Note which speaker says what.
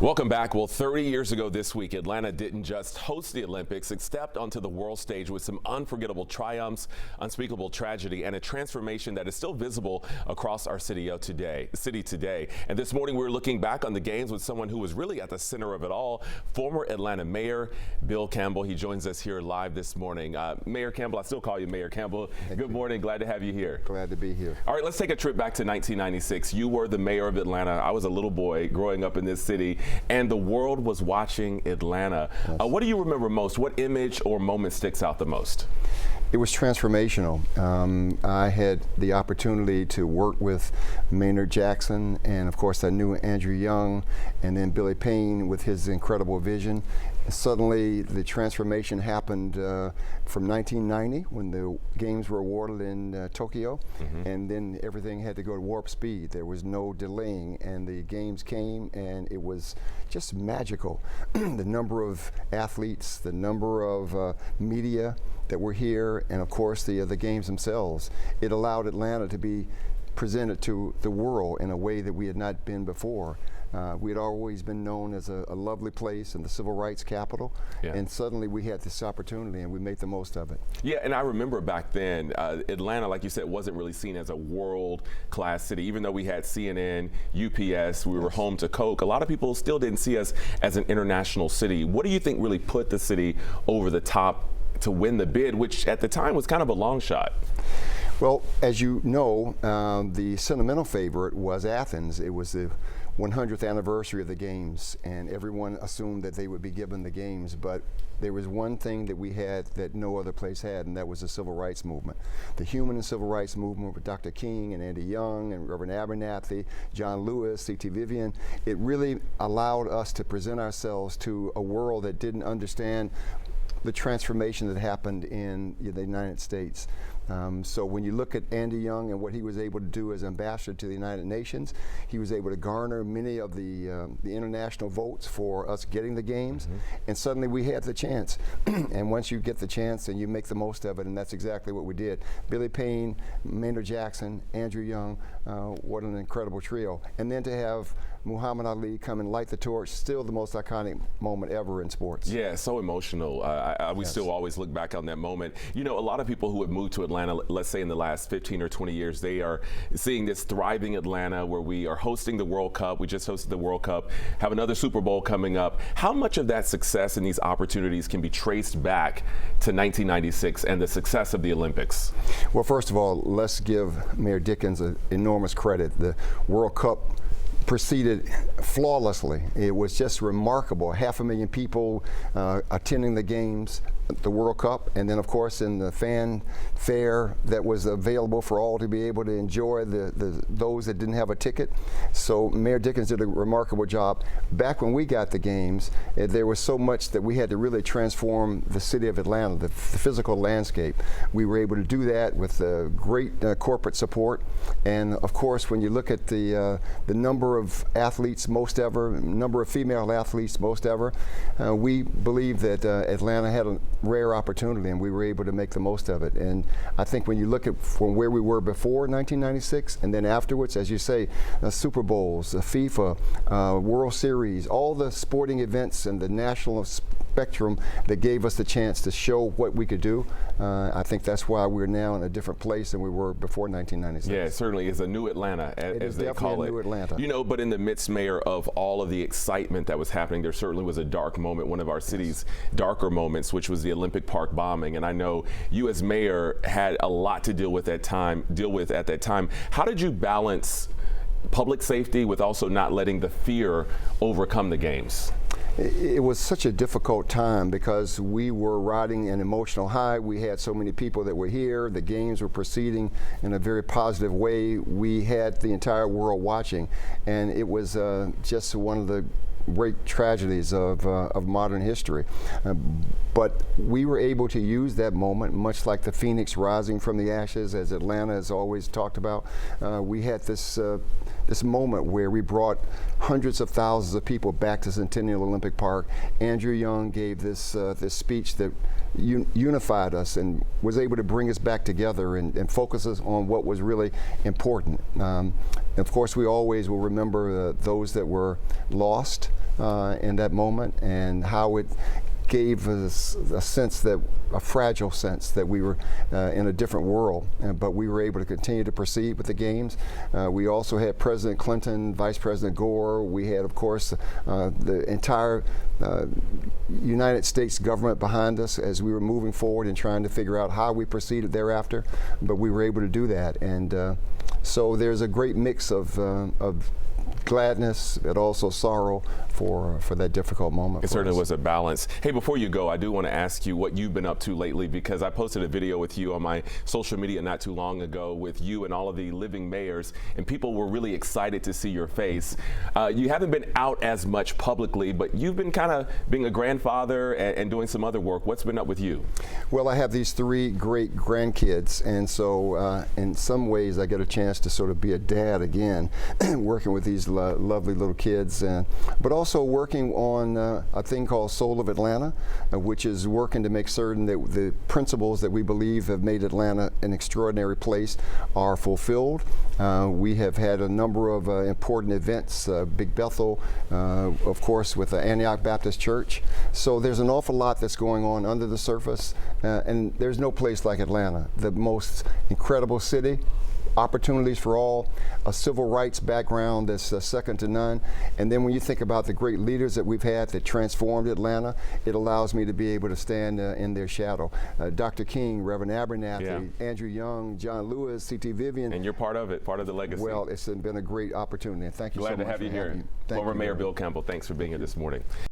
Speaker 1: Welcome back. Well, 30 years ago this week, Atlanta didn't just host the Olympics. It stepped onto the world stage with some unforgettable triumphs, unspeakable tragedy, and a transformation that is still visible across our city today. And this morning, we're looking back on the games with someone who was really at the center of it all, former Atlanta Mayor Bill Campbell. He joins us here live this morning. Mayor Campbell, I still call you Mayor Campbell. Good morning. Glad to have you here.
Speaker 2: Glad to be here.
Speaker 1: All right, let's take a trip back to 1996. You were the mayor of Atlanta. I was a little boy growing up in this city, and the world was watching Atlanta.
Speaker 2: Yes.
Speaker 1: What do you remember most? What image or moment sticks out the most?
Speaker 2: It was transformational. I had the opportunity to work with Maynard Jackson, and of course I knew Andrew Young, and then Billy Payne with his incredible vision. Suddenly the transformation happened from 1990 when the games were awarded in Tokyo, and then everything had to go to warp speed. There was no delaying, and the games came, and it was just magical. The number of athletes, the number of media that were here, and of course the games themselves. It allowed Atlanta to be presented to the world in a way that we had not been before. We had always been known as a lovely place and the civil rights capital, and suddenly we had this opportunity and we made the most of it.
Speaker 1: Yeah, and I remember back then, Atlanta, like you said, wasn't really seen as a world-class city. Even though we had CNN, UPS, we were home to Coke, a lot of people still didn't see us as an international city. What do you think really put the city over the top to win the bid, which at the time was kind of a long shot?
Speaker 2: Well, as you know, the sentimental favorite was Athens. It was the 100th anniversary of the games, and everyone assumed that they would be given the games, but there was one thing that we had that no other place had, and that was the civil rights movement. The human and civil rights movement with Dr. King and Andy Young and Reverend Abernathy, John Lewis, C.T. Vivian. It really allowed us to present ourselves to a world that didn't understand the transformation that happened in the United States. So when you look at Andy Young and what he was able to do as ambassador to the United Nations, he was able to garner many of the international votes for us getting the games, and suddenly we had the chance. And once you get the chance, then you make the most of it, and that's exactly what we did. Billy Payne, Maynard Jackson, Andrew Young, what an incredible trio. And then to have Muhammad Ali come and light the torch, still the most iconic moment ever in sports.
Speaker 1: Yeah, so emotional. We still always look back on that moment. You know, a lot of people who have moved to Atlanta, let's say in the last 15 or 20 years, they are seeing this thriving Atlanta where we are hosting the World Cup. We just hosted the World Cup, have another Super Bowl coming up. How much of that success and these opportunities can be traced back to 1996 and the success of the Olympics?
Speaker 2: Well, first of all, let's give Mayor Dickens enormous credit. The World Cup proceeded flawlessly. It was just remarkable. 500,000 people attending the games, the World Cup, and then of course in the fan fare that was available for all to be able to enjoy, those that didn't have a ticket. So Mayor Dickens did a remarkable job. Back when we got the games, there was so much that we had to really transform the city of Atlanta, the physical landscape. We were able to do that with great corporate support, and of course when you look at the number of athletes most ever, number of female athletes most ever, we believe that Atlanta had a rare opportunity, and we were able to make the most of it. And I think when you look at from where we were before 1996 and then afterwards, as you say, Super Bowls, FIFA, World Series, all the sporting events and the national spectrum that gave us the chance to show what we could do, I think that's why we're now in a different place than we were before 1996.
Speaker 1: Yeah, it certainly is a new Atlanta, as they call it.
Speaker 2: New Atlanta.
Speaker 1: You know, but in the midst, Mayor, of all of the excitement that was happening, there certainly was a dark moment, one of our city's darker moments, which was the Olympic Park bombing. And I know you as mayor had a lot to deal with at that time. How did you balance public safety with also not letting the fear overcome the games?
Speaker 2: It was such a difficult time because we were riding an emotional high. We had so many people that were here. The games were proceeding in a very positive way. We had the entire world watching, and it was just one of the great tragedies of modern history. But we were able to use that moment, much like the phoenix rising from the ashes, as Atlanta has always talked about. We had this moment where we brought hundreds of thousands of people back to Centennial Olympic Park. Andrew Young gave this speech that unified us and was able to bring us back together and focus us on what was really important. Of course, we always will remember those that were lost, in that moment, and how it gave us a fragile sense that we were in a different world, but we were able to continue to proceed with the games. We also had President Clinton, Vice President Gore. We had, of course, the entire United States government behind us as we were moving forward and trying to figure out how we proceeded thereafter, but we were able to do that. And so there's a great mix of gladness and also sorrow for that difficult moment.
Speaker 1: It certainly was a balance. Hey, before you go, I do want to ask you what you've been up to lately, because I posted a video with you on my social media not too long ago with you and all of the living mayors, and people were really excited to see your face. You haven't been out as much publicly, but you've been kind of being a grandfather and doing some other work. What's been up with you?
Speaker 2: Well, I have these 3 great grandkids, and so in some ways I get a chance to sort of be a dad again, working with these lovely little kids, but also working on a thing called Soul of Atlanta, which is working to make certain that the principles that we believe have made Atlanta an extraordinary place are fulfilled. We have had a number of important events, Big Bethel, of course, with the Antioch Baptist Church. So there's an awful lot that's going on under the surface, and there's no place like Atlanta, the most incredible city, opportunities for all, a civil rights background that's second to none. And then when you think about the great leaders that we've had that transformed Atlanta, it allows me to be able to stand in their shadow. Dr. King, Reverend Abernathy, Andrew Young, John Lewis, C.T. Vivian.
Speaker 1: And you're part of it, part of the legacy.
Speaker 2: Well, it's been a great opportunity, and thank you so much.
Speaker 1: Glad to have you here. Former Mayor Bill Campbell, thanks for being here this morning.